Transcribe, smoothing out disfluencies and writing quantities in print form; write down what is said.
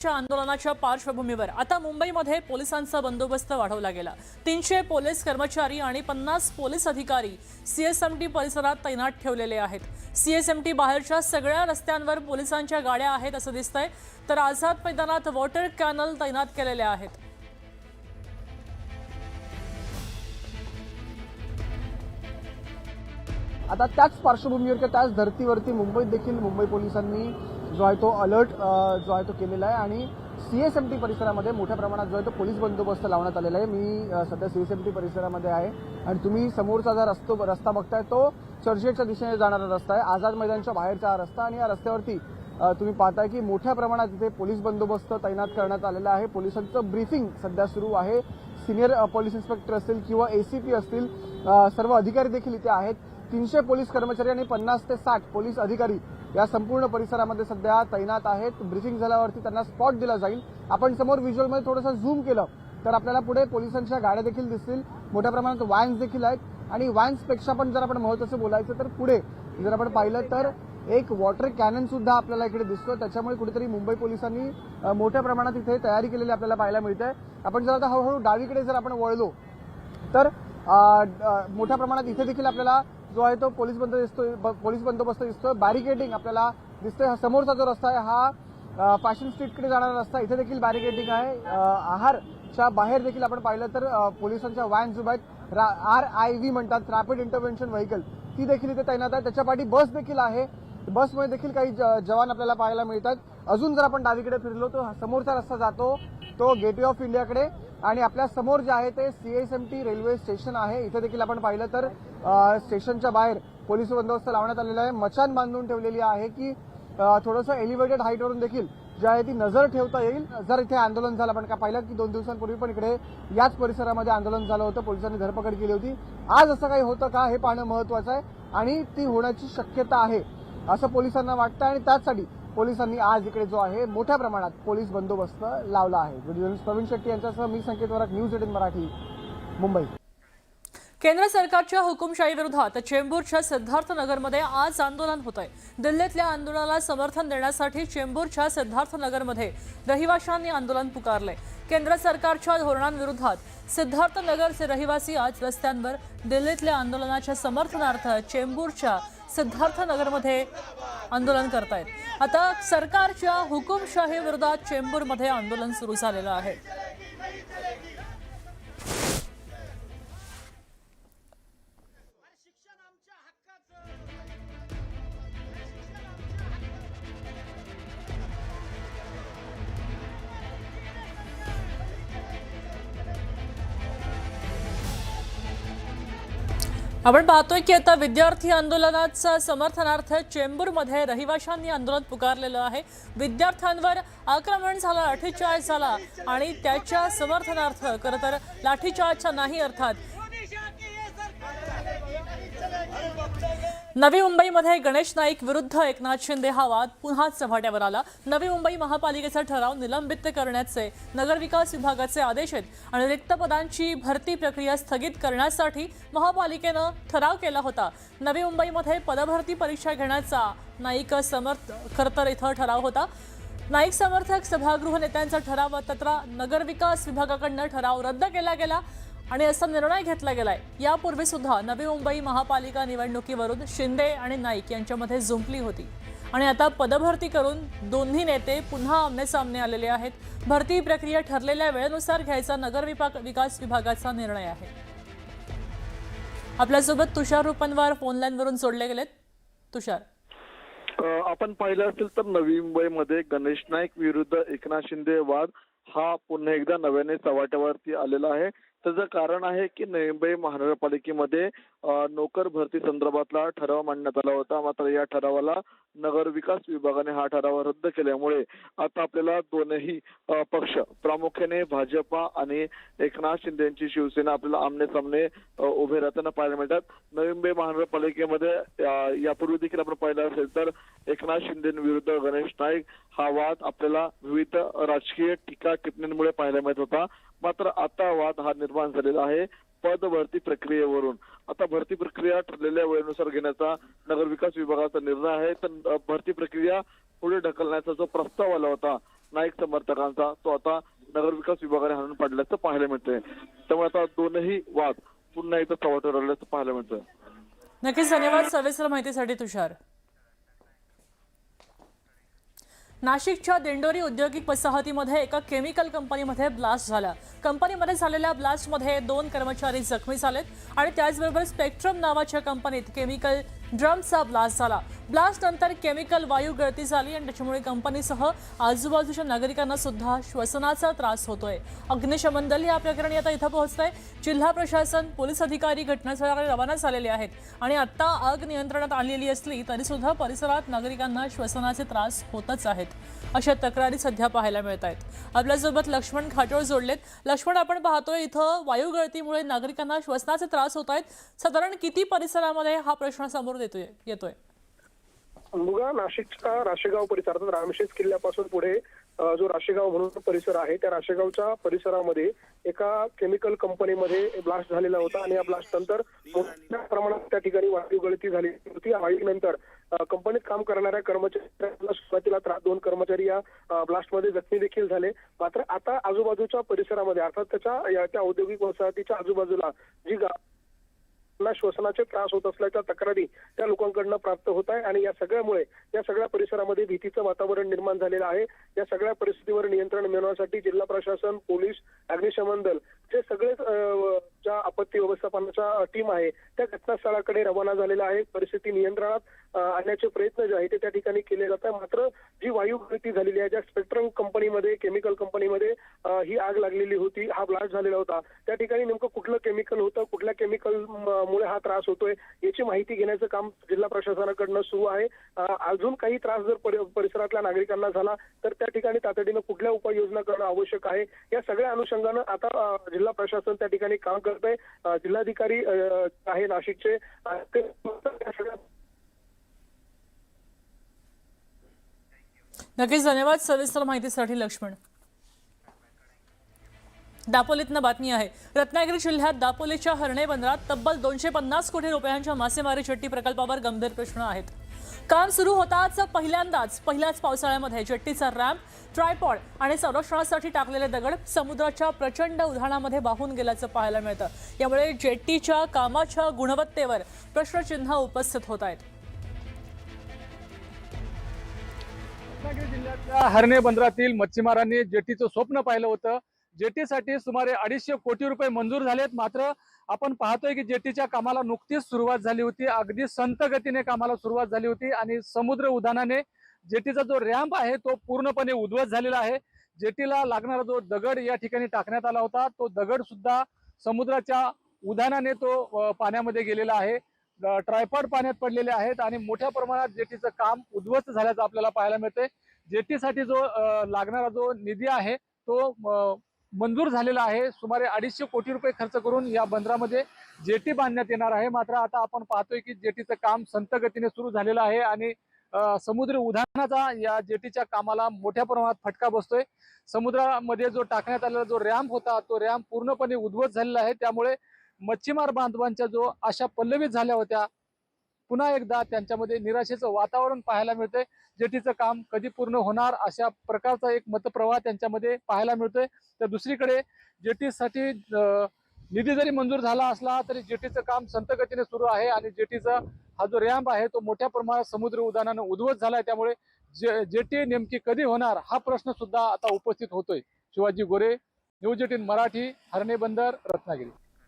आंदोलनाच्या पार्श्वभूमीवर आता मुंबईमध्ये पोलिसांचा बंदोबस्त वाढवला गेला। 300 पोलीस कर्मचारी आणि 50 पोलीस अधिकारी सीएसएमटी परिसरात तैनात ठेवलेले आहेत। सीएसएमटी बाहेरच्या सगळ्या रस्त्यांवर पोलिसांच्या गाड्या आहेत असं दिसतंय, तर आझाद मैदानात वॉटर कॅनल तैनात केलेले आहेत। आता त्याच पार्श्वभूमीवर किंवा त्याच धर्तीवरती मुंबईत देखील मुंबई पोलिसांनी जो आहे तो अलर्ट जो आहे तो केलेला आहे आणि सीएसएमटी परिसरामध्ये मोठ्या प्रमाणात जो आहे तो पोलीस बंदोबस्त लावण्यात आलेला आहे। मी सध्या सीएसएमटी परिसरामध्ये आहे आणि तुम्ही समोरचा जो रस्ता बघताय तो चर्चगेटच्या दिशेने जाणारा रस्ता आहे। आझाद मैदानच्या बाहेरचा हा रस्ता आणि या रस्त्यावरती तुम्ही पाहताय की मोठ्या प्रमाणात इथे पोलीस बंदोबस्त तैनात करण्यात आलेला आहे। पोलिसांचं ब्रीफिंग सध्या सुरू आहे। सिनियर पोलीस इन्स्पेक्टर असतील किंवा एसीपी असतील सर्व अधिकारी देखील इथे आहेत। 300 पोलीस कर्मचारी आणि 50 ते 60 पोलीस अधिकारी या संपूर्ण परिसरामध्ये सध्या तैनात आहेत। ब्रीफिंग झाल्यावरती त्यांना स्पॉट दिला जाईल। आपण समोर व्हिज्युअलमध्ये थोडंसं झूम केलं तर आपल्याला पुढे पोलिसांच्या गाड्या देखील दिसतील, मोठ्या प्रमाणात व्हॅन्स देखील आहेत आणि व्हॅन्सपेक्षा पण जर आपण महत्त्वाचं बोलायचं तर पुढे जर आपण पाहिलं तर एक वॉटर कॅनन सुद्धा आपल्याला इकडे दिसतो। त्याच्यामुळे कुठेतरी मुंबई पोलिसांनी मोठ्या प्रमाणात इथे तयारी केलेली आपल्याला पाहायला मिळते। आपण जर आता हळूहळू डावीकडे जर आपण वळलो तर मोठ्या प्रमाणात इथे देखील आपल्याला जो आहे तो पोलीस बंदोबस्त दिसतोय। बॅरिकेडिंग आपल्याला दिसतोय। हा समोरचा जो रस्ता आहे हा फॅशन स्ट्रीटकडे जाणारा रस्ता, इथे देखील बॅरिकेडिंग आहे। आहारच्या बाहेर देखील आपण पाहिलं तर पोलिसांच्या व्हॅन्स उभ्या आहेत। RIV म्हणतात, रॅपिड इंटरव्हेन्शन व्हेकल, ती देखील इथे तैनात आहे। त्याच्या पाठी बस देखील आहे। बसमध्ये देखील काही जवान आपल्याला पाहायला मिळतात। अजून जर आपण डावीकडे फिरलो तर समोरचा रस्ता जातो तो गेटवे ऑफ इंडियाकडे आणि आपल्या समोर जे आहे ते सीएसएमटी रेल्वे स्टेशन आहे। इथे देखील आपण पाहिलं तर स्टेशनच्या बाहेर पोलीस बंदोबस्त लावण्यात आलेला आहे। मचान बांधून ठेवलेली आहे की थोडंसं एलिव्हेटेड हाईटवरून देखील जी आहे ती नजर ठेवता येईल जर इथे आंदोलन झालं। आपण का पाहिलं की 2 दिवसांपूर्वी पण इकडे याच परिसरामध्ये आंदोलन झालं होतं, पोलिसांनी धरपकड केली होती। आज असं काही होतं का हे पाहणं महत्त्वाचं आहे आणि ती होण्याची शक्यता आहे असं पोलिसांना वाटतं आणि त्याचसाठी पोलिसांनी आज इकडे जो आहे मोठ्या प्रमाणात पोलीस बंदोबस्त लावला आहे। व्हिडिओ प्रवीण शेट्टी यांच्यासह मी संकेत वराक, न्यूज 18 मराठी, मुंबई। केंद्र सरकारच्या हुकुमशाही विरोधात चेंबूरच्या सिद्धार्थनगरमध्ये आज आंदोलन होत आहे। दिल्लीतल्या आंदोलनाला समर्थन देण्यासाठी चेंबूरच्या सिद्धार्थनगरमध्ये रहिवाशांनी आंदोलन पुकारले। केंद्र सरकारच्या धोरणांविरोधात सिद्धार्थनगरचे रहिवासी आज रस्त्यांवर दिल्लीतल्या आंदोलनाच्या समर्थनार्थ चेंबूरच्या सिद्धार्थनगरमध्ये आंदोलन करतायत। आता सरकारच्या हुकुमशाही विरोधात चेंबूरमध्ये आंदोलन सुरू झालेलं आहे। आपण पाहतोय की आता विद्यार्थी आंदोलनाच्या समर्थनार्थ चेंबूरमध्ये रहिवाशांनी आंदोलन पुकारलेलं आहे। विद्यार्थ्यांवर आक्रमण झालं, लाठीचार्ज झाला आणि त्याच्या समर्थनार्थ खरं तर लाठीचार्जचा नाही अर्थात नवी मुंबईमध्ये गणेश नाईक विरुद्ध एकनाथ शिंदे हा वाद पुन्हा चव्हाट्यावर आला। नवी मुंबई महापालिकेचा ठराव निलंबित करण्याचे नगरविकास विभागाचे आदेश आहेत आणि रिक्त पदांची भरती प्रक्रिया स्थगित करण्यासाठी महापालिकेनं ठराव केला होता। नवी मुंबईमध्ये पदभरती परीक्षा घेण्याचा नाईक खरतर इथं ठराव होता। नाईक समर्थक सभागृह नेत्यांचा ठराव तत्र नगरविकास विभागाकडून ठराव रद्द केला गेला आणि असा निर्णय घेतला गेलाय। यापूर्वी सुद्धा नवी मुंबई महापालिका निवडणुकीवरून शिंदे आणि नाईक यांच्यामध्ये जुंपली होती आणि आता पदभरती करून दोन्ही नेते पुन्हा आमनेसामने आलेले आहेत। भरती प्रक्रिया ठरलेल्या वेळेनुसार घ्यायचा नगरविकास विभागाचा निर्णय आहे। आपल्यासोबत तुषार रुपनवार फोन लाईनवरून जोडले गेलेत। तुषार, आपण पाहिलं असेल तर नवी मुंबईमध्ये गणेश नाईक विरुद्ध एकनाथ शिंदे वाद हा पुन्हा एकदा नव्याने चव्हाट्यावरती आलेला आहे। त्याचं कारण आहे की नवी मुंबई महानगरपालिकेमध्ये नोकर भरती संदर्भातला ठराव मांडण्यात आला होता, मात्र या ठरावाला नगर विकास विभागाने हा ठराव रद्द केल्यामुळे आता आपल्याला दोनही पक्ष प्रामुख्याने भाजपा आणि एकनाथ शिंदे यांची शिवसेना आपल्याला आमने सामने उभे राहताना पाहायला मिळतात। नवी मुंबई महानगरपालिकेमध्ये यापूर्वी देखील आपण पाहिलं असेल तर एकनाथ शिंदे विरुद्ध गणेश नाईक हा वाद आपल्याला विविध राजकीय टीका टिप्पणींमुळे पाहायला मिळत होता, मात्र आता वाद हा निर्माण झालेला आहे पद भरती प्रक्रियेवरून। आता भरती प्रक्रिया ठरलेल्या वेळेनुसार घेण्याचा नगरविकास विभागाचा निर्णय आहे, तर भरती प्रक्रिया पुढे ढकलण्याचा जो प्रस्ताव आला होता नाईक समर्थकांचा तो आता नगरविकास विभागाने हाणून पाडल्याचं पाहायला मिळतंय. त्यामुळे आता दोनही वाद पुन्हा एकदा चव्हाट्यावर आल्याचं पाहायला मिळतंय. नक्कीच धन्यवाद सविस्तर माहितीसाठी तुषार. नाशिकच्या दिंडोरी औद्योगिक वसाहतीमध्ये एका केमिकल कंपनीमध्ये ब्लास्ट झाला. कंपनीमध्ये झालेल्या ब्लास्टमध्ये 2 कर्मचारी जखमी झालेत आणि त्याचबरोबर स्पेक्ट्रम नावाच्या कंपनीत केमिकल ड्रमचा ब्लास्ट झाला. ब्लास्ट नंतर केमिकल वायू गळती झाली आणि त्याच्यामुळे कंपनीसह आजूबाजूच्या नागरिकांना सुद्धा श्वसनाचा त्रास होतोय. अग्निशमन दल या प्रकरणी आता इथं पोहोचलंय. जिल्हा प्रशासन, पोलीस अधिकारी घटनास्थळाकडे रवाना झालेले आहेत आणि आता आग नियंत्रणात आणलेली असली तरी सुद्धा परिसरात नागरिकांना श्वसनाचे त्रास होतच आहेत अशा तक्रारी सध्या पाहायला मिळत आहेत. आपल्यासोबत लक्ष्मण खाटोळ जोडलेत. लक्ष्मण, आपण पाहतोय इथं वायू गळतीमुळे नागरिकांना श्वसनाचे त्रास होत आहेत. साधारण किती परिसरामध्ये हा प्रश्न समोर येतोय? बघा, नाशिकच्या राशेगाव परिसरात रामशेज किल्ल्यापासून पुढे जो राशेगाव म्हणून परिसर आहे त्या राशेगावच्या परिसरामध्ये एका केमिकल कंपनीमध्ये ब्लास्ट झालेला होता आणि या ब्लास्ट नंतर मोठ्या प्रमाणात त्या ठिकाणी वायू गळती झाली होती. वायूनंतर कंपनीत काम करणाऱ्या कर्मचाऱ्यांना सुरुवातीला 2 कर्मचारी या ब्लास्टमध्ये जखमी देखील झाले. मात्र आता आजूबाजूच्या परिसरामध्ये अर्थात त्या औद्योगिक वसाहतीच्या आजूबाजूला जी श्वसनाचे त्रास होत असल्याच्या तक्रारी त्या लोकांकडून प्राप्त होत आहे आणि या सगळ्या परिसरामध्ये भीतीचं वातावरण निर्माण झालेलं आहे. या सगळ्या परिस्थितीवर नियंत्रण मिळवण्यासाठी जिल्हा प्रशासन, पोलीस, अग्निशमन दल जे सगळे ज्या आपत्ती व्यवस्थापनाच्या टीम आहे त्या घटनास्थळाकडे रवाना झालेला आहे. परिस्थिती नियंत्रणात आणण्याचे प्रयत्न जे आहे ते त्या ठिकाणी केले जात आहे. मात्र जी वायू गळती झालेली आहे, ज्या स्पेक्ट्रम कंपनीमध्ये, केमिकल कंपनीमध्ये ही आग लागलेली होती, हा ब्लास्ट झालेला होता, त्या ठिकाणी नेमकं कुठलं केमिकल होतं, कुठल्या केमिकल मुळे हा त्रास होतोय याची माहिती घेण्याचं काम जिल्हा प्रशासनाकडनं सुरू आहे. अजून काही त्रास जर परिसरातल्या नागरिकांना झाला तर त्या ठिकाणी तातडीनं कुठल्या उपाययोजना करणं आवश्यक आहे या सगळ्या अनुषंगानं आता जिल्हा प्रशासन त्या ठिकाणी काम करत आहे. जिल्हाधिकारी आहे नाशिकचे नक्कीच धन्यवाद सविस्तर माहितीसाठी लक्ष्मण. दापोलीतनं बातमी आहे. रत्नागिरी जिल्ह्यात दापोलीच्या हर्णे बंदरात तब्बल 250 कोटी रुपयांच्या मासेमारी जेट्टी प्रकल्पावर गंभीर प्रश्न आहेत. काम सुरू होताच पहिल्याच पावसाळ्यामध्ये जेट्टीचा रॅम्प, ट्रायपॉड आणि संरक्षणासाठी टाकलेले दगड समुद्राच्या प्रचंड उधाणामध्ये वाहून गेल्याचं पाहायला मिळतं. यामुळे जेट्टीच्या कामाच्या गुणवत्तेवर प्रश्नचिन्ह उपस्थित होत आहेत. रत्नागिरी जिल्ह्यातल्या हर्णे बंदरातील मच्छीमारांनी जेटीचं स्वप्न पाहिलं होतं. जेटीसाठी सुमारे 250 कोटी रुपये मंजूर झालेत. मात्र आपण पाहतोय की जेटीच्या कामाला नुकतीच सुरुवात झाली होती. अगदी संत गतीने कामाला सुरुवात झाली होती आणि समुद्र उधाणाने जेटीचा जो रॅम्प आहे तो पूर्णपणे उद्ध्वस्त झालेला आहे. जेटीला लागणारा जो दगड या ठिकाणी टाकण्यात आला होता तो दगड सुद्धा समुद्राच्या उधाणाने तो पाण्यामध्ये गेलेला आहे. ट्रायपॉड पाण्यात पडलेले आहेत आणि मोठ्या प्रमाणात जेटीचं काम उद्ध्वस्त झाल्याचं आपल्याला पाहायला मिळते. जेटीसाठी जो लागणारा जो निधी आहे तो मंजूर झालेला आहे. सुमारे 250 कोटी रुपये खर्च करून या बंदरामध्ये जेटी बांधण्यात येणार आहे. मात्र आता आपण पाहतोय की जेटीचं काम संत गतीने सुरू झालेलं आहे आणि समुद्र उधाणाचा या जेटीच्या कामाला मोठ्या प्रमाणात फटका बसतोय. समुद्रामध्ये जो टाकण्यात आलेला जो रॅम्प होता तो रॅम्प पूर्णपणे उद्ध्वस्त झालेला आहे. त्यामुळे मच्छीमार बांधवांच्या जो आशा पल्लवित झाल्या होत्या पुन्हा एकदा त्यांच्यामध्ये निराशेचं वातावरण पाहायला मिळतंय. जेटीचं काम कधी पूर्ण होणार अशा प्रकारचा एक मतप्रवाह त्यांच्यामध्ये पाहायला मिळतोय. तर दुसरीकडे जेटीसाठी निधी जरी मंजूर झाला असला तरी जेटीचं काम संत गतीने सुरू आहे आणि जेटीचा हा जो रॅम्प आहे तो मोठ्या प्रमाणात समुद्र उधाणानं उद्ध्वस्त झालाय. त्यामुळे जेटी नेमकी कधी होणार हा प्रश्न सुद्धा आता उपस्थित होतोय. शिवाजी गोरे, न्यूज 18 मराठी, हर्णे बंदर, रत्नागिरी.